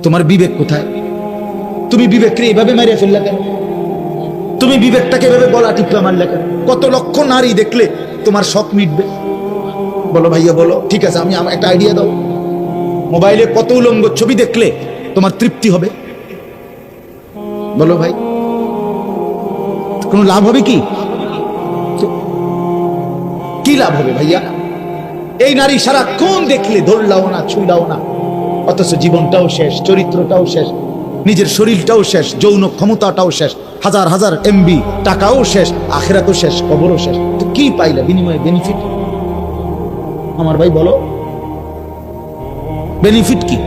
তোমার বিবেক কোথায়? তুমি বিবেককে এভাবে মারিয়া ফেললা কেন? তুমি বিবেকটাকে এভাবে গলা টিপা মারলে কেন? কত লক্ষ নারী দেখলে তোমার শখ মিটবে? বলো ভাইয়া, বলো। ঠিক আছে, আমি একটা আইডিয়া দাও। মোবাইলে কত উলঙ্গ ছবি দেখলে তোমার তৃপ্তি হবে? বলো ভাই, কোনো লাভ হবে কি? কি লাভ হবে ভাইয়া? এই নারী সারাক্ষণ দেখলে ধরলাও না, ছুঁলাও না, অথচ জীবনটাও শেষ, চরিত্রটাও শেষ, নিজের শরীরটাও শেষ, যৌন ক্ষমতাটাও শেষ, হাজার হাজার এমবি টাকাও শেষ, আখিরাতও শেষ, কবরও শেষ। তো কি পাইলা বিনিময়ে? বেনিফিট আমার ভাই বলো, বেনিফিট কি?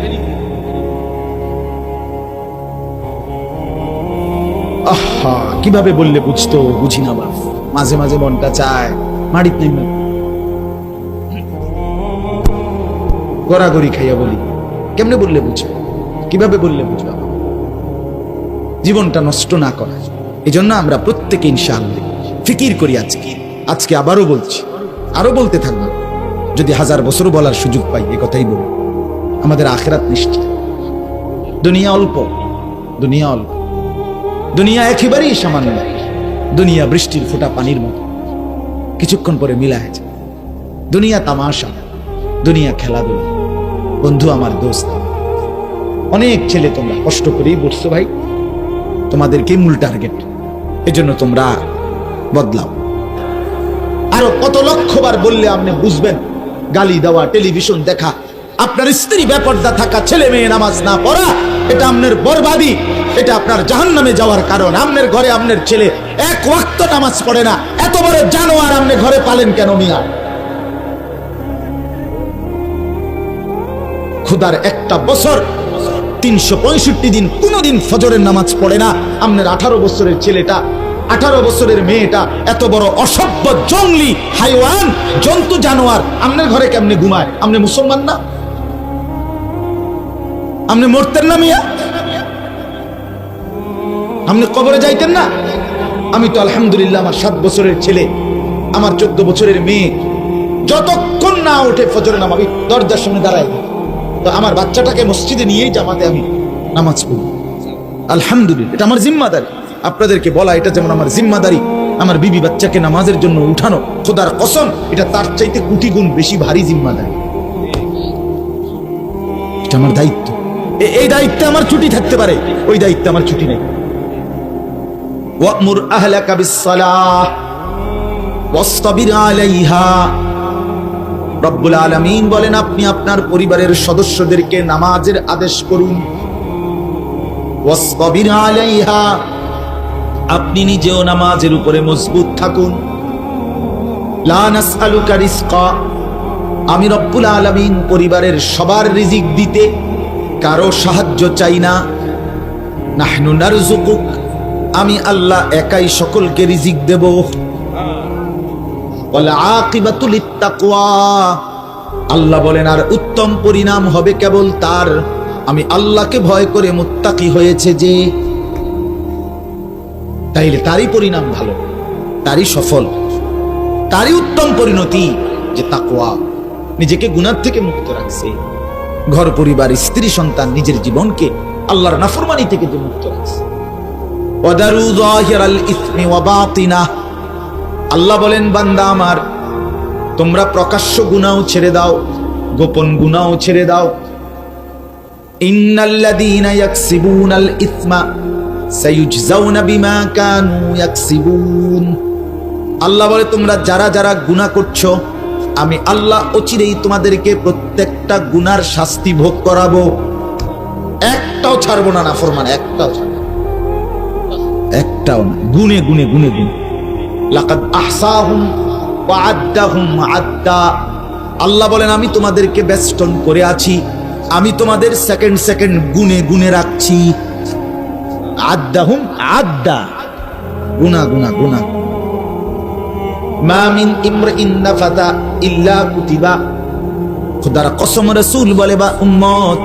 আহা, কিভাবে বললে বুঝতো? বুঝি না বাপ। মাঝে মাঝে মনটা চায় মাড়িত নেই, গড়াগড়ি খাইয়া বলি। কেমনে বললে বুঝবে? কিভাবে বললে বুঝবে? জীবনটা নষ্ট না করা। এই জন্য আমরা প্রত্যেকে ইনশাআল্লাহ ফিকির করি। আজকে আবারও বলছি, আরো বলতে থাকবো। যদি 1000 বছর বলার সুযোগ পাই, এ কথাই বলি, আমাদের আখিরাত নিশ্চিত। দুনিয়া অল্প, দুনিয়া অল্প, দুনিয়া একেবারেই সামান্য। দুনিয়া বৃষ্টির ফোঁটা পানির মতো, কিছুক্ষণ পরে মিলা হয়ে যায়। দুনিয়া তামাশা, দুনিয়া খেলাধুলা। বন্ধু আমার, দোস্ত, অনেক ছেলে তোমরা কষ্ট করেই বসছো ভাই, তোমাদেরকে মূল টার্গেট। এজন্য তোমরা বদলাও। আরো কত লক্ষবার বললে আপনি বুঝবেন? গালি দেওয়া, টেলিভিশন দেখা, আপনার স্ত্রী বেপর্দা থাকা, ছেলে মেয়ে নামাজ না পড়া, এটা আপনার বরবাদি, এটা আপনার জাহান্নামে যাওয়ার কারণ। আপনার ঘরে আপনার ছেলে এক ওয়াক্ত নামাজ পড়ে না, এত বড় জানোয়ার আপনি ঘরে পালেন কেন মিয়া? খুদার একটা বছর 365 দিন কোনদিন ফজরের নামাজ পড়ে না। আপনার 18 বছরের ছেলেটা, 18 বছরের মেয়েটা এত বড় অসভ্য, জঙ্গলি, হাইওয়ান, জন্তু, জানোয়ার আপনার ঘরে কেমনে ঘুমায়? আপনি মুসলমান না? আপনি মরতেন না মিয়া? আপনি কবরে যাইতেন না? আমি তো আলহামদুলিল্লাহ, আমার 7 বছরের ছেলে, আমার 14 বছরের মেয়ে যতক্ষণ না ওঠে ফজরের নামাজ, আমি দরজার সামনে দাঁড়াই। তো আমার বাচ্চাটাকে মসজিদে নিয়েই জামাতে আমি নামাজ পড়ি। আলহামদুলিল্লাহ, এটা আমার জিম্মাদারি। আপনাদেরকে বলা এটা যেমন আমার জিম্মাদারি, আমার বিবি বাচ্চাকে নামাজের জন্য উঠানো, খোদার কসম এটা তার চাইতে কোটি গুণ বেশি ভারী জিম্মাদারি। এটা আমার দায়িত্ব। এই দায়িত্বে আমার ছুটি থাকতে পারে, ওই দায়িত্বে আমার ছুটি নেই। ওয়া'মুর আহলাকা বিস-সালাহ ওয়াসতাবির আলাইহা। রব্বুল আলামিন বলেন, আপনি আপনার পরিবারের সদস্যদেরকে নামাজের আদেশ করুন। ওয়াসতাবির আলাইহা, আপনি নিজেও নামাজের উপরে মজবুত থাকুন। লা নাসআলুকা রিজকা, আমি রব্বুল আলামিন পরিবারের সবার রিজিক দিতে কারো সাহায্য চাই না। নাহনু নারযুকুক, আমি আল্লাহ একাই সকলকে রিজিক দেব। ওয়াল আকিবাতু লিত্তাকওয়া, আল্লাহ বলেন আর উত্তম পরিণাম হবে কেবল তার, আমি আল্লাহকে ভয় করে মুত্তাকি হয়েছে যে। তাইলে তারই পরিণাম ভালো, তারই সফল, তারই উত্তম পরিণতি যে তাকওয়া, নিজেকে গুনাহ থেকে মুক্ত রাখছে। ঘর পরিবার, স্ত্রী সন্তান, নিজের জীবনকে আল্লাহর নাফরমানি থেকে যে মুক্ত রাখছে। ওয়াদারু যাহিরাল ইসমি ওয়া বাতিনাহ, আল্লাহ বলেন বান্দা আমার, তোমরা প্রকাশ্য গুনাহ ছেড়ে দাও, গোপন গুনাহ ছেড়ে দাও। ইন্নাল্লাযীনা ইয়াকসিবুনাল ইসমা সায়ুজজাউনা বিমা কানু ইয়াকসিবুন, আল্লাহ বলে তোমরা যারা যারা গুনাহ করছো, আমি আল্লাহ অচিরেই তোমাদেরকে প্রত্যেকটা গুনার শাস্তি ভোগ করাবো। একটাও ছাড়বো না নাফরমান, একটাও ছাড়বো, একটাও না। গুনে গুনে গুনে গুনে। লাকাদ আহসাহুম ওয়া আদ্দাহুম আদ্দা, আল্লাহ বলেন আমি তোমাদেরকে বেষ্টন করে আছি, আমি তোমাদের সেকেন্ড সেকেন্ড গুনে গুনে রাখছি। আদ্দাহুম আদ্দা, গুনা গুনা গুনা। মা মিন ইমরিন নাফাতা ইল্লা কুতিবা, খোদার কসম রাসূল বলে বা উম্মত,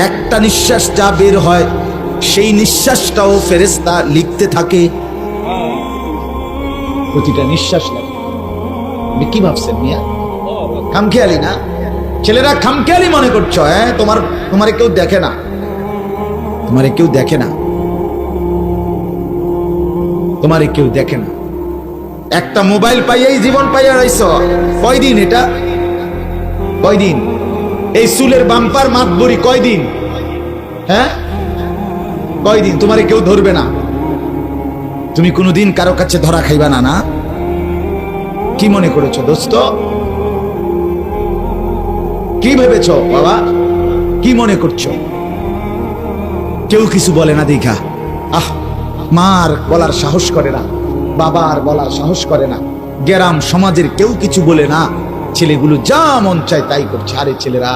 একটা নিঃশ্বাস যা বের হয় সেই নিঃশ্বাসটাও ফেরেশতা লিখতে থাকে। প্রতিটা নিঃশ্বাস লাগে। কি ভাবছেন মিয়া? খামখেয়ালি না? ছেলেরা খামখেয়ালি মনে করছো? তোমারে কেউ দেখে না, তোমারে কেউ দেখে না, তোমারে কেউ দেখে না। একটা মোবাইল পাইয়াই জীবন পাইয়া রইছ। কয়দিন এটা? কয়দিন? এই চুলের বাম্পার মাতবরি কয়দিন? হ্যাঁ, কয়দিন? তোমারে কেউ ধরবে না, তুমি কোনোদিন কারো কাছে ধরা খাইবা না। না, কি মনে করেছো দোস্ত? কি ভেবেছ বাবা? কি মনে করছো? কেউ কিছু বলে না দেখা মার বলার সাহস করে না, বাবার বলার সাহস করে না, গ্রাম সমাজের কেউ কিছু বলে না, ছেলেগুলো যা মন চায় তাই করছে। আরে ছেলেরা,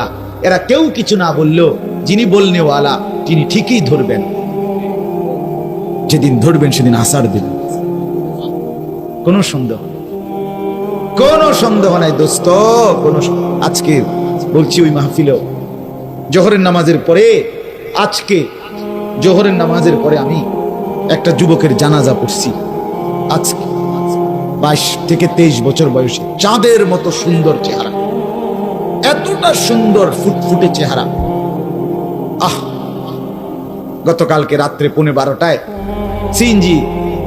এরা কেউ কিছু না বললেও যিনি বলনেওয়ালা তিনি ঠিকই ধরবেন। যেদিন ধরবেন সেদিন আসার দিন, কোনো সন্দেহ, কোনো সন্দেহ নাই দোস্ত। আজকে বলছি ওই মাহফিলেও জোহরের নামাজের পরে, আজকে জোহরের নামাজের পরে আমি একটা যুবকের জানাজা পড়ছি। আজকে 22 থেকে 23 বছর বয়সে, চাঁদের মতো সুন্দর চেহারা, এতটা সুন্দর ফুটফুটে চেহারা। গতকালকে রাত্রে 12:30 সিএনজি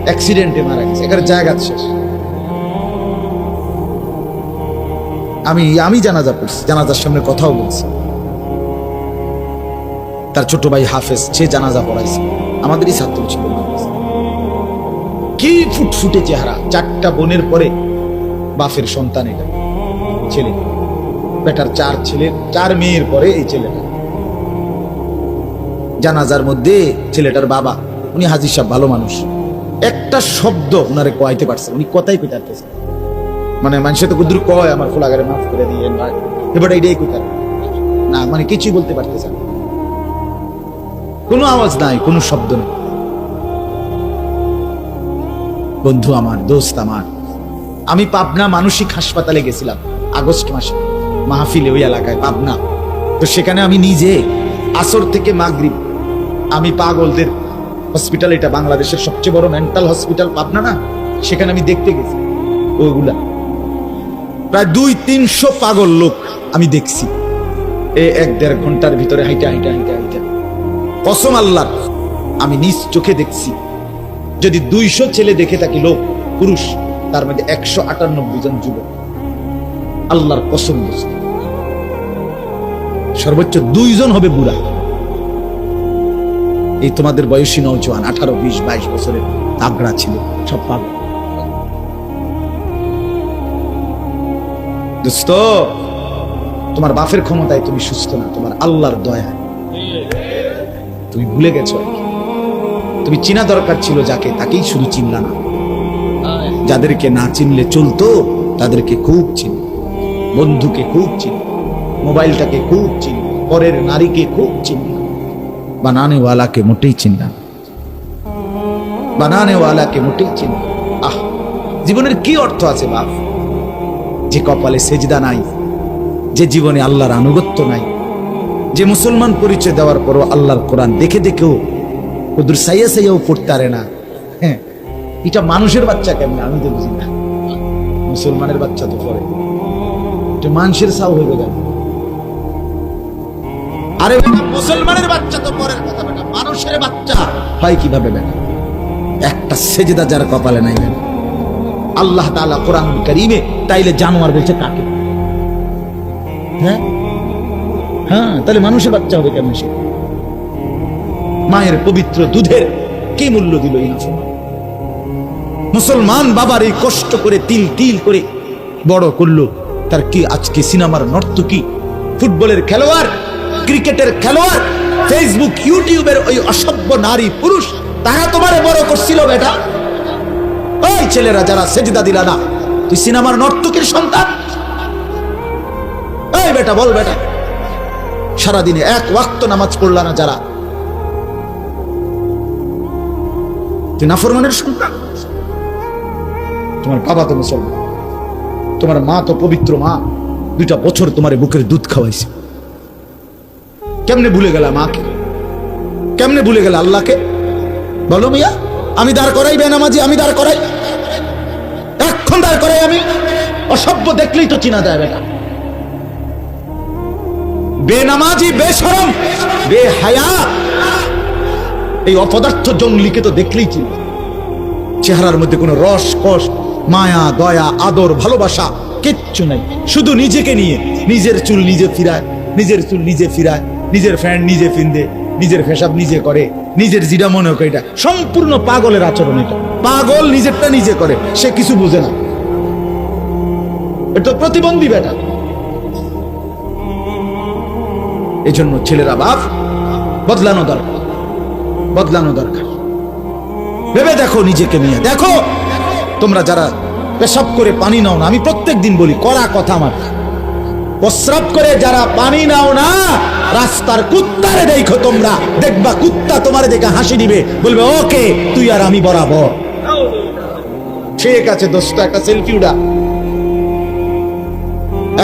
অ্যাক্সিডেন্টে মারা গেছে। এখানে জায়গা শেষ। আমি জানাজা পড়ছি, জানাজার সামনে কথাও বলছি। তার ছোট ভাই হাফেজ, সে জানাজা পড়াইছে, আমাদেরই ছাত্র ছিল। কি ফুটফুটে চেহারা, 4টা বোনের পরে বাপের সন্তান এটা ছেলে। বেটার 4 ছেলে, 4 মেয়ের পরে এই ছেলেটা। জানাজার মধ্যে ছেলেটার বাবা, উনি হাজির সাহেব, ভালো মানুষ, একটা শব্দ উনারে কয়াইতে পারছে, উনি কথাই কইতে পারতেছে। মানে মানুষে তো কুদ্দুর কয় আমার ফুলাগারে মাফ করে দিয়ে, এবার এইটাই কইতে না, মানে কিছুই বলতে পারতেছে না, কোনো আওয়াজ নাই, কোনো শব্দ নেই। বন্ধু আমার, দোস্ত আমার, আমি পাবনা মানসিক হাসপাতালে গেছিলাম আগস্ট মাসে মাহফিলে, ওই এলাকায় পাবনা। তো সেখানে আমি নিজে আসর থেকে মাগরিব আমি পাগলদের হসপিটাল, এটা বাংলাদেশের সবচেয়ে বড় মেন্টাল হসপিটাল পাবনা না, সেখানে আমি দেখতে গেছি। ওইগুলা প্রায় 200-300 পাগল লোক আমি দেখছি এই 1-1.5 ঘন্টার ভিতরে হাইটা হাইটা হাইটা হাইটা। কসম আল্লাহর, আমি নিজ চোখে দেখছি। যদি 200 ছেলে দেখে থাকি লোক পুরুষ, তার মধ্যে 198 জন যুবক। আল্লাহর কসম বলছি, সর্বোচ্চ 2 জন হবে বুড়া। এই তোমাদের বয়সী নওজোয়ান 18, 20, 22 বছরের তাগড়া ছিল, সব পাগল। দোস্ত, তোমার বাপের ক্ষমতায় তুমি সুস্থ না, তোমার আল্লাহর দয়া। তুমি ভুলে গেছো, তুমি চিনা দরকার ছিল যাকে, তাকেই শুধু চিনলা না। যাদেরকে না চিনলে চলতো তাদেরকে খুব চিনি, বন্ধুকে খুব চিনি, মোবাইলটাকে খুব চিনি, পরের নারীকে খুব চিনি, বানানেওয়ালাকে মোটেই চিনলাম, বানানেওয়ালাকে মোটেই চিনি। জীবনের কি অর্থ আছে বাপ? যে কপালে সেজদা নাই, যে জীবনে আল্লাহর আনুগত্য নাই, যে মুসলমান পরিচয় দেওয়ার পরও আল্লাহর কোরআন দেখে দেখেও ওদের সাইয়া সাইয়াও পড়তে পারে না। হ্যাঁ, এটা মানুষের বাচ্চা কেমন আমি তো বুঝি না। মুসলমানের বাচ্চা তো পড়ে, এটা মানুষের সাও হয়ে গেল। আরে বেটা, মুসলমানের বাচ্চা তো পরের কথা, বেটা মানুষের বাচ্চা হয় কিভাবে? বেটা একটা সেজদা যার কপালে নাই, বেটা আল্লাহ তাআলা কোরআন কারীমে তাইলে জানোয়ার বলছে কাকে? হ্যাঁ হ্যাঁ, তাহলে মানুষের বাচ্চা হবে কেমন? সে মায়ের পবিত্র দুধের কি মূল্য দিল এই নাফরমান? মুসলমান বাবার এই কষ্ট করে তিল তিল করে বড় করলো, তার কি আজকে সিনেমার নর্তকী, ফুটবলের খেলোয়াড়, ক্রিকেটের খেলোয়াড়, ফেসবুক ইউটিউবের ওই অসভ্য নারী পুরুষ, তারা তোমারে বড় করছিল বেটা? ওই ছেলেরা যারা সেজদা দিলা না, তুই সিনেমার নর্তকীর সন্তান? এই বেটা বল, বেটা সারাদিনে 1 ওয়াক্ত নামাজ পড়লা না যারা, তুই নাফরমানের সন্তান? তোমার বাবা তো মুসলমান, তোমার মা তো পবিত্র মা, 2টা বছর তোমার বুকের দুধ খাওয়াইছে। কেমনে ভুলে গেলা মাকে? কেমনে ভুলে গেলা আল্লাহকে? বলো মিয়া, আমি দাঁড় করাই বেনামাজি, আমি দাঁড় করাই, এখন দাঁড় করাই আমি? অসভ্য দেখলেই তো চিনা যায় বেটা। বেনামাজি, বেশরম, বেহায়া, এই অপদার্থ জঙ্গলিকে তো দেখলেই চিনি। চেহারার মধ্যে কোনো রস কষ, মায়া, দয়া, আদর, ভালোবাসা কিচ্ছু নাই। শুধু নিজেকে নিয়ে, নিজের চুল নিজে ফিরায়, নিজের চুল নিজে ফিরায়, নিজের ফ্যান নিজে ফিন্দে, নিজের পেশাব নিজে করে, নিজের জিরা মনে করে। এটা সম্পূর্ণ পাগলের আচরণ। এটা পাগল নিজেরটা নিজে করে, সে কিছু বুঝে না। এটা প্রতিবন্ধী বেটা। এই জন্য ছেলেরা বাপ বদলানো দরকার, বদলানো দরকার। ভেবে দেখো, নিজেকে নিয়ে দেখো। তোমরা যারা পেশাব করে পানি নাও না, আমি প্রত্যেক দিন বলি, কড়া কথা আমার, প্রস্রাব করে যারা পানি নাও না, রাস্তার কুত্তারে দেখো তোমরা, দেখবা কুত্তা তোমারে দেখে হাসি দিবে, বলবে ওকে তুই আর আমি বরাবর। ঠিক আছে দোস্ত, একটা সেলফি উঠা,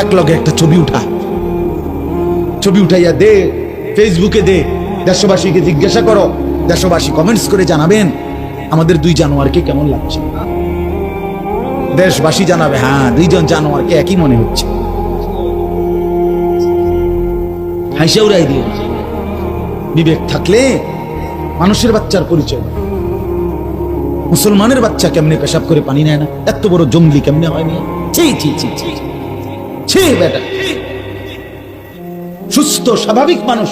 এক লগে একটা ছবি উঠা, ছবি উঠাইয়া দে, ফেসবুকে দে, দেশবাসীকে জিজ্ঞাসা করো, দেশবাসী কমেন্টস করে জানাবেন আমাদের দুই জানোয়ারকে কেমন লাগছে। দেশবাসী জানাবে হ্যাঁ, দুইজন জানোয়ারকে একই মনে হচ্ছে। হাসি উড়াই দিয়ে। বিবেক থাকলে মানুষের বাচ্চার পরিচয়। মুসলমানের বাচ্চা কেমনে পেশাব করে পানি নেয় না, এত বড় জঙ্গলি কেমনে হয়নি? ছি ছি ছি ছি ছি বেটা। সুস্থ স্বাভাবিক মানুষ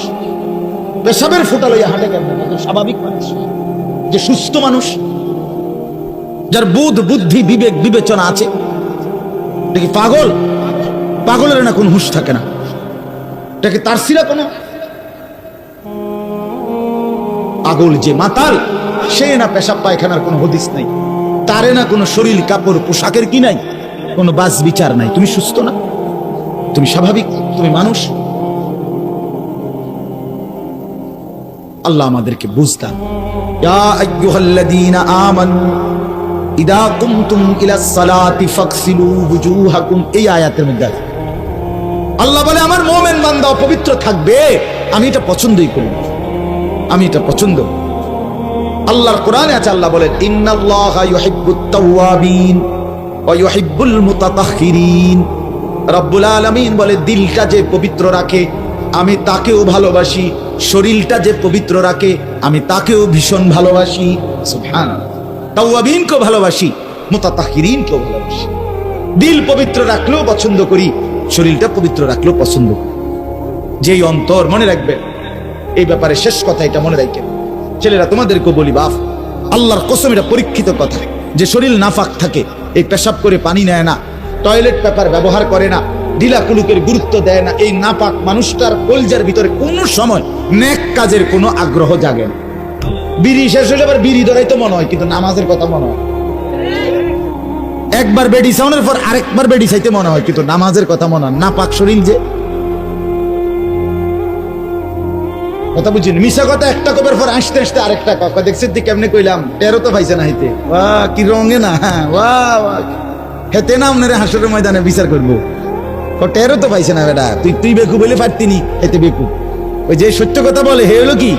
পেশাবের ফোঁটা লইয়া হাঁটে কেমন? স্বাভাবিক মানুষ, যে সুস্থ মানুষ, যার বোধ, বুদ্ধি, বিবেক, বিবেচনা আছে। দেখি পাগল, পাগলের না কোন হুঁশ থাকে না। এটাকে তার সিরা কোনো পাগল যে মাতাল, সে না পেশাব পায়খানার কোনো হদিস নাই, তারে না কোনো শরীর কাপড় পোশাকের কি নাই, কোনো বাস বিচার নাই। তুমি সুস্থ না, তুমি স্বাভাবিক, তুমি মানুষ। আল্লাহ আমাদেরকে বুঝতাম। ইয়া আইয়ুহাল্লাযীনা আমানু ইযা কুমতুম ইলাস সালাতি ফাগসিলু ওয়ুজুহাকুম, এই আয়াতের মধ্যে আছে। আল্লাহ বলে আমার মুমিন বান্দা পবিত্র থাকবে, আমি এটা পছন্দই করি, আমি এটা পছন্দ। আল্লাহর কোরআনে আছে, আল্লাহ বলেন ইন্নাল্লাহা ইউহিব্বুত তাওয়াবিন ওয়া ইউহিব্বুল মুতাতাহহিরিন। রব্বুল আলামিন বলে দিলটা যে পবিত্র রাখে আমি তাকেও ভালোবাসি, শরীরটা যে পবিত্র রাখে আমি তাকেও ভীষণ ভালোবাসি। সুবহানাল্লাহ। তাওয়াবিনকেও ভালোবাসি, মুতাতাহহিরিনকেও ভালোবাসি। দিল পবিত্র রাখলেও পছন্দ করি, শরীরটা পবিত্র রাখলেও পছন্দ করি। যেই অন্তর, মনে রাখবেন এই ব্যাপারে শেষ কথা, এটা মনে রাখবেন ছেলেরা, তোমাদেরকেও বলি বাপ, আল্লাহর কসম এটা পরীক্ষিত কথা, যে শরীর নাফাক থাকে, এই পেশাব করে পানি নেয় না, টয়লেট পেপার ব্যবহার করে না, ঢিলা কুলুকের গুরুত্ব দেয় না, এই নাপাক মানুষটার কলজার ভিতরে কোনো সময় নেক কাজের কোনো আগ্রহ জাগে না। বিড়ি শেষ হলে আবার বিড়ি ধরাইতে মনে হয়, কিন্তু নামাজের কথা মনে হয়। একবার বেডি সাউনের পর আরেকবার বেডি চাইতে মনে হয়, কিন্তু নামাজের কথা মনে হয়। নাপাক শরীর যে কথা বুঝিনি, মিশা কথা একটা কবের পর আসতে আসতে আরেকটা কথা দেখছে, কেমনে কইলাম টেরো তো পাইছে না হইতে, বাহ কি রঙে না, হ্যাঁ বাহ হেতে না আপনার হাসরের ময়দানে বিচার করবো। টেরো তো পাইছে না বেটা, তুই বেকু বলে পারতিনি, এতে বেকু। ওই যে সত্য কথা বলে হে হলো কি,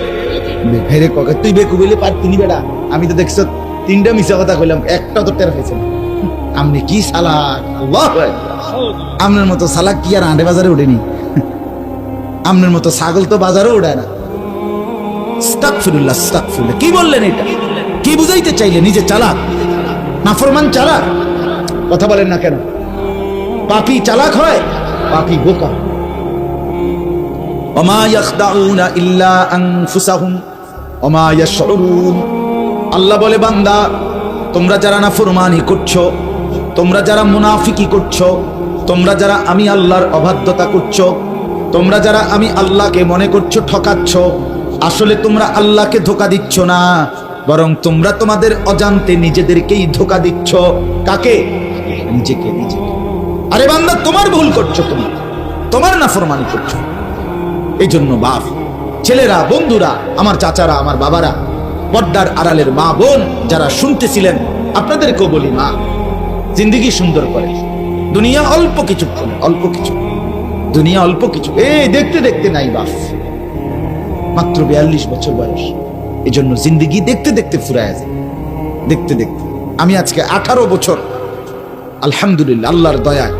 হেরে কাকা তুই বেকু বলে পারতিনি বেটা, আমি তো দেখছো তিনটা মিশা কথা কইলাম, একটা তো টের পাইছে না। আপনি কি সালাক, আল্লাহু আকবার। আপনার মতো সালাক কি আর আন্ডে বাজারে ওঠেনি? আপনার মতো ছাগল তো বাজারে ওঠায় না। আস্তাগফিরুল্লাহ, আস্তাগফিরুল্লাহ। কি বললেন এটা? কি বুঝাইতে চাইলে? নিজে চালাক, নাফরমান চালাক? কথা বলেন না কেন? পাপী চালাক হয়, পাপী বোকা। ওমা ইয়াখদাউনা ইল্লা আনফুসাহুম ওমা ইয়াশউরুন। আল্লাহ বলে বান্দা, তোমরা যারা নাফরমানি করছো, তোমরা যারা মুনাফিকি করছো, তোমরা যারা আমি আল্লাহর অবাধ্যতা করছো, তোমরা যারা আমি আল্লাহকে মনে করছো ঠকাচ্ছ, আসলে তোমরা আল্লাহকে ধোঁকা দিচ্ছ না, বরং তোমরা তোমাদের অজান্তে নিজেদেরকেই ধোঁকা দিচ্ছ। কাকে? নিজেকে, নিজেকে। আরে বান্দা তোমার ভুল করছো, তুমি তোমার নাফরমানি করছো। এই জন্য বাপ, ছেলেরা, বন্ধুরা, আমার চাচারা, আমার বাবারা, পর্দার আড়ালের মা বোন যারা শুনতেছিলেন, আপনাদেরকেও বলি মা, জিন্দেগি সুন্দর করে। দুনিয়া অল্প কিছু, অল্প কিছু, দুনিয়া অল্প কিছু। এই দেখতে দেখতে নাই বাপ, মাত্র 42 বছর বয়স। এই জন্য জিন্দেগি দেখতে দেখতে ফুরায় যায়, দেখতে দেখতে। আমি আজকে 18 বছর, আলহামদুলিল্লাহ, আল্লাহর দয়ায়,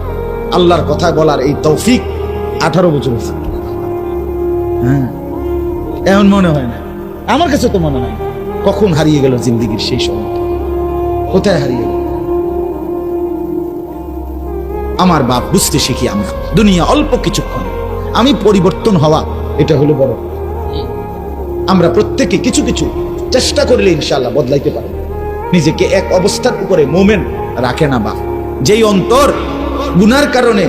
আল্লাহর কথা বলার এই তৌফিক 18 বছর হয়েছে। হ্যাঁ, এমন মনে হয় না আমার কাছে তো মনে হয় কখন হারিয়ে গেল জিন্দিগির সেই সময়টা, কোথায় হারিয়ে গেল? আমার বাপ বুঝতে শিখি আমরা দুনিয়া অল্প কিছুক্ষণ, আমি পরিবর্তন হওয়া এটা হলো বড়। আমরা প্রত্যেকে কিছু কিছু চেষ্টা করলে ইনশাআল্লাহ বদলাইতে পারে। নিজেকে এক অবস্থার উপরে মোমেন রাখে না বাপ। যেই অন্তর গুনার কারণে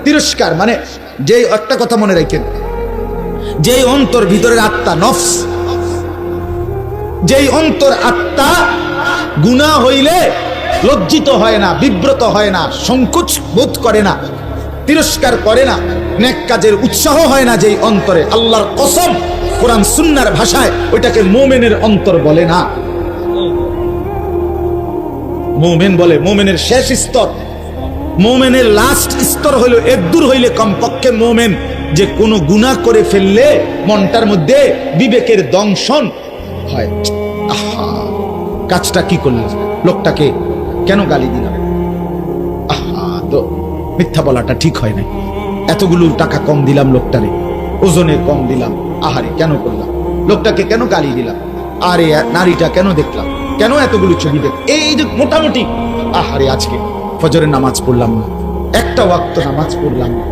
তিরস্কার, মানে যেই একটা কথা মনে রাখেন, যেই অন্তর ভিতরের আত্মা নফস, যেই অন্তর আত্মা গুনাহ হইলে লজ্জিত হয় না, বিব্রত হয় না, সংকোচ বোধ করে না, তিরস্কার করে না, নেক কাজের উৎসাহ হয় না, যেই অন্তরে, আল্লাহর কসম কোরআন সুন্নাহর ভাষায় ওইটাকে মুমিনের অন্তর বলে না। মুমিন বলে মুমিনের শেষ স্তর, মুমিনের লাস্ট স্তর হইল এদূর হইলে কমপক্ষে মুমিন যে কোনো গুনাহ করে ফেললে মনটার মধ্যে বিবেকের দংশন হয়। আহা, কাজটা কি করলাম, লোকটাকে কেন গালি দিলাম, আহা, তো মিথ্যা বলাটা ঠিক হয় না, এতগুলো টাকা কম দিলাম লোকটারে, ওজনে কম দিলাম, আহারে কেন করলাম, লোকটাকে কেন গালি দিলাম, আরে নারীটা কেন দেখলাম, কেন এতগুলো ছবি দেখ, এই যে মোটামুটি আহারে আজকে ফজরের নামাজ পড়লাম না, একটা ওয়াক্ত নামাজ পড়লাম না,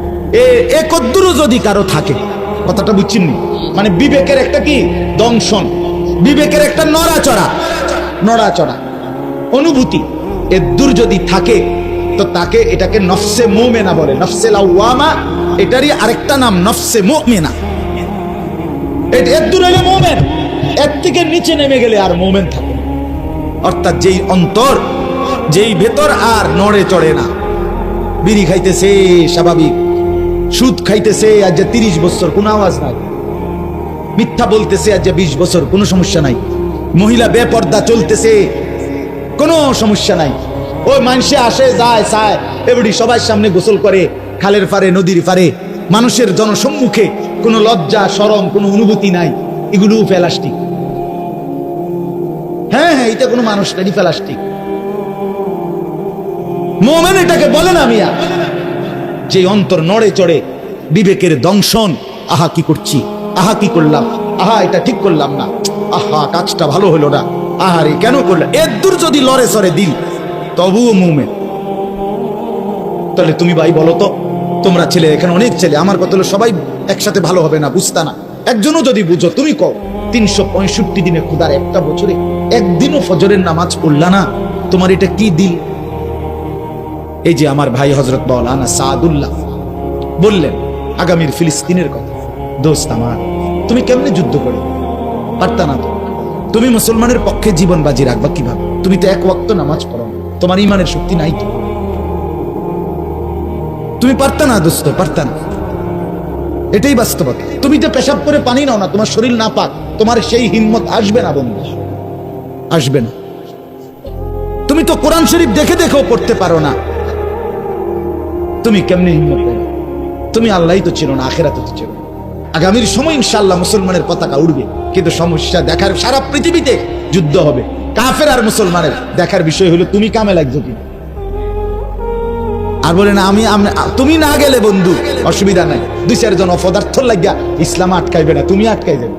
এ কদ্দুরও যদি কারো থাকে, কথাটা বুঝছেন নি, মানে বিবেকের একটা কি দংশন, বিবেকের একটা নড়াচড়া অনুভূতি এদূর যদি থাকে, তো তাকে এটাকে নফসে মুমিনা বলে, নফসে লাওয়ামা এটারই আরেকটা নাম নফসে মুমিনা। এদূর হলে মুমিন, এর থেকে নিচে নেমে গেলে আর মুমিন থাকে না। অর্থাৎ যেই অন্তর, যেই ভেতর আর নড়ে চড়ে না, বিড়ি খাইতেছে স্বাভাবিক, সুদ খাইতেছে আজ যে 30 বছর কোনো আওয়াজ নাই, মিথ্যা বলতেছে আজ যে 20 বছর কোনো সমস্যা নাই, মহিলা বেপর্দা চলতেছে কোনো সমস্যা নাই, ওই মানুষে আসে যায় চায় এবারে সবার সামনে গোসল করে, খালের পারে নদীর পারে, মানুষের জনসম্মুখে কোনো লজ্জা শরম কোনো অনুভূতি নাই, এগুলো প্লাস্টিক। হ্যাঁ হ্যাঁ, এটা কোনো মানুষ নাই, প্লাস্টিক। মুমিন এটাকে বলে না মিয়া, যে অন্তর নড়ে চড়ে, বিবেকের দংশন, আহা কি করছি, আহা কি করলাম, আহা এটা ঠিক করলাম না, আহা কাজটা ভালো হলো না, আহারে কেন করলাম, এদূর যদি লড়ে চড়ে দিল তবুও মুমিন। তাহলে তুমি ভাই বলো তো, তোমরা ছেলে, এখানে অনেক ছেলে, আমার কথা হলো সবাই একসাথে ভালো হবে না, বুঝতা না, একজনও যদি বুঝো, তুমি কও 365 দিনে খুদার একটা বছরে একদিনও ফজরের নামাজ পড়লা না, তোমার এটা কি দিল? এই যে আমার ভাই হযরত মাওলানা সাদুল্লাহ বললেন আগামীর ফিলিস্তিনের কথা, দোস্ত আমার, তুমি কেমনে যুদ্ধ করে পারতা না? তো তুমি মুসলমানের পক্ষে জীবন বাজি রাখবা কিভাবে? তুমি তো এক ওয়াক্ত নামাজ পড়ো না, তোমার ইমানের শক্তি নাই তো, তুমি পারতা না দোস্ত, পারতা না, এটাই বাস্তবতা। তুমি তো পেশাব করে পানি নাও না, তোমার শরীর না পাক, তোমার সেই হিম্মত আসবে না বন্ধু, আসবে না। তুমি তো কোরআন শরীফ দেখে দেখেও পড়তে পারো না, তুমি কেমনে হিম্মত পাবে? তুমি আল্লাহই তো ছিল না, আখিরাতে তো ছিল না। আগামীর সময় ইনশাআল্লাহ মুসলমানের পতাকা উড়বে, কিন্তু সমস্যা দেখার, সারা পৃথিবীতে যুদ্ধ হবে, কাফের আর মুসলমানের দেখার বিষয় হলো তুমি কামে লাগছো কি। আর বলে না তুমি না গেলে বন্ধু অসুবিধা নাই, 2-4 জন অপদার্থ লাগিয়া ইসলাম আটকাইবে না, তুমি আটকাই যাবে।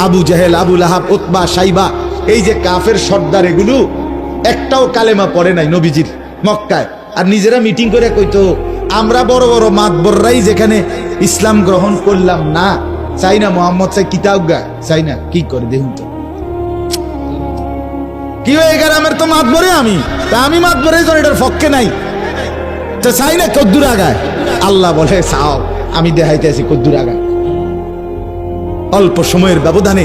আবু জাহেল, আবু লাহাব, উতবা, সাইবা, এই যে কাফের সর্দার, এগুলো একটাও কালেমা পড়ে নাই নবীজির মক্কায়, আর নিজেরা মিটিং করে কইতো আমরা বড় বড় মাতবররাই যেখানে ইসলাম গ্রহণ করলাম না, চাই না মোহাম্মদ চাই কিতাব গায়, চাই না, কি করে দেখুন তো কি হয়ে গেল, আমার তো মাতবরে, আমি মাতবরে এটার পক্ষে নাই, তো চাই না কদ্দুর আগায়। আল্লাহ বলে চাও, আমি দেখাইতে আছি কদ্দুর আগায়। অল্প সময়ের ব্যবধানে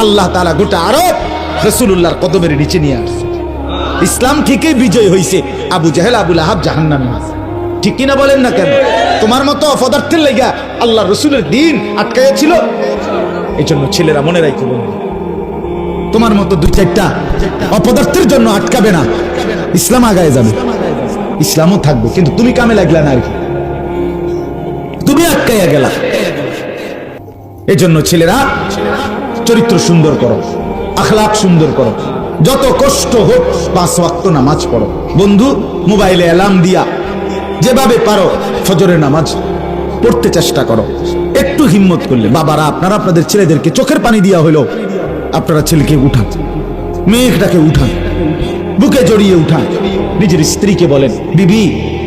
আল্লাহ তাআলা গোটা আরব রাসূলুল্লাহর কদমের নিচে নিয়ে আসছে। ইসলাম ঠিকই বিজয় হয়েছে, আবু জাহেল, আবু লাহাব জাহান্নামে আছে, ঠিক কিনা বলেন না কেন? তোমার মতো অপদার্থের লাগা আল্লাহ রসুলের দিন আটকাইয়া ছিল। এই জন্য ছেলেরা মনে রাখতে বলবে, তোমার মতো 2-4টা অপদার্থের জন্য আটকাবে না, ইসলাম আগায় যাবে, ইসলামও থাকবে, কিন্তু তুমি কামে লাগলা না, আর কি তুমি আটকাইয়া গেলা। এই জন্য ছেলেরা চরিত্র সুন্দর করো, আখলাক সুন্দর করো, যত কষ্ট হোক 5 ওয়াক্ত নামাজ পড়ো। বন্ধু মোবাইলে অ্যালার্ম দিয়া যেভাবে পারো ফজরের নামাজ পড়তে চেষ্টা করো। একটু হিম্মত করলে বাবারা, আপনারা আপনাদের ছেলেদেরকে চোখের পানি দিয়া হইলো আপনারা ছেলেকে উঠান, মেয়েটাকে উঠান, বুকে জড়িয়ে উঠান, নিজের স্ত্রীকে বলেন, বিবি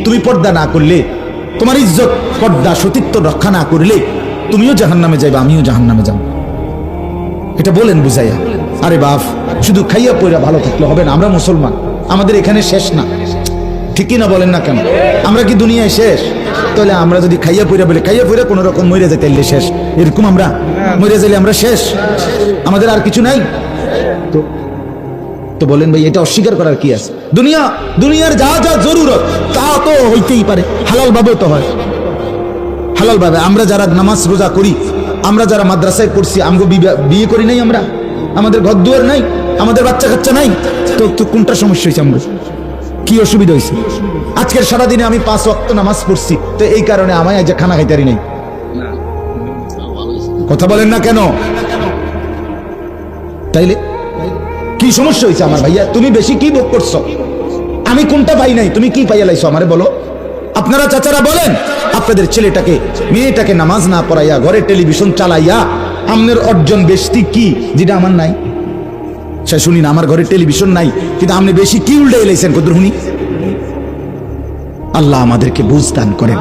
তুমি পর্দা না করলে, তোমার ইজ্জত পর্দা সতীত্ব রক্ষা না করলে তুমিও জাহান্নামে যাইবা, আমিও জাহান্নামে যাব। এটা বলেন বুঝাইয়া। আরে বাপ, শুধু খাইয়া পয়রা ভালো থাকলে হবে না। আমরা মুসলমান, আমাদের এখানে শেষ না, ঠিকই না বলেন না কেন? আমরা কি দুনিয়ায় শেষ? তাহলে আমরা যদি খাইয়া পয়রা বলে খাইয়া পয়রা কোন রকম মরে যেতে শেষ, এরকম আমরা মরে যাইলে আমরা শেষ, আমাদের আর কিছু নাই। তো বলেন ভাই, এটা অস্বীকার করার কি আছে? দুনিয়ার যা যা জরুরত তা তো হইতেই পারে, হালাল ভাবে তো হয়, হালাল ভাবে। আমরা যারা নামাজ রোজা করি, আমরা যারা মাদ্রাসায় পড়ছি, আমগো বিয়ে করি নাই, আমরা আমাদের ঘর দুয়ার নাই, আমাদের বাচ্চা কাচ্চা নাই, তো কোনটা সমস্যা হয়েছে? আমরা কি অসুবিধা হয়েছে? আজকের সারাদিনে আমি 5 ওয়াক্ত নামাজ পড়ছি, তো এই কারণে আমায় আজ খানা খাইতে পারি নাই। কথা বলেন না কেন? তাইলে কি সমস্যা হয়েছে আমার ভাইয়া? তুমি বেশি কি ভোগ করছো? আমি কোনটা পাই নাই, তুমি কি পাইয়া লাইছো আমারে বলো। আপনারা চাচারা বলেন, আপনাদের ছেলেটাকে মেয়েটাকে নামাজ না পড়াইয়া ঘরে টেলিভিশন চালাইয়া আমনের অর্জন বেশি কি, যেটা আমার নাই? সে শুনি না, আমার ঘরে টেলিভিশন নাই, কিন্তু আপনি বেশি কি উল্টে এলাইছেন কত শুনি। আল্লাহ আমাদেরকে বুঝ দান করেন।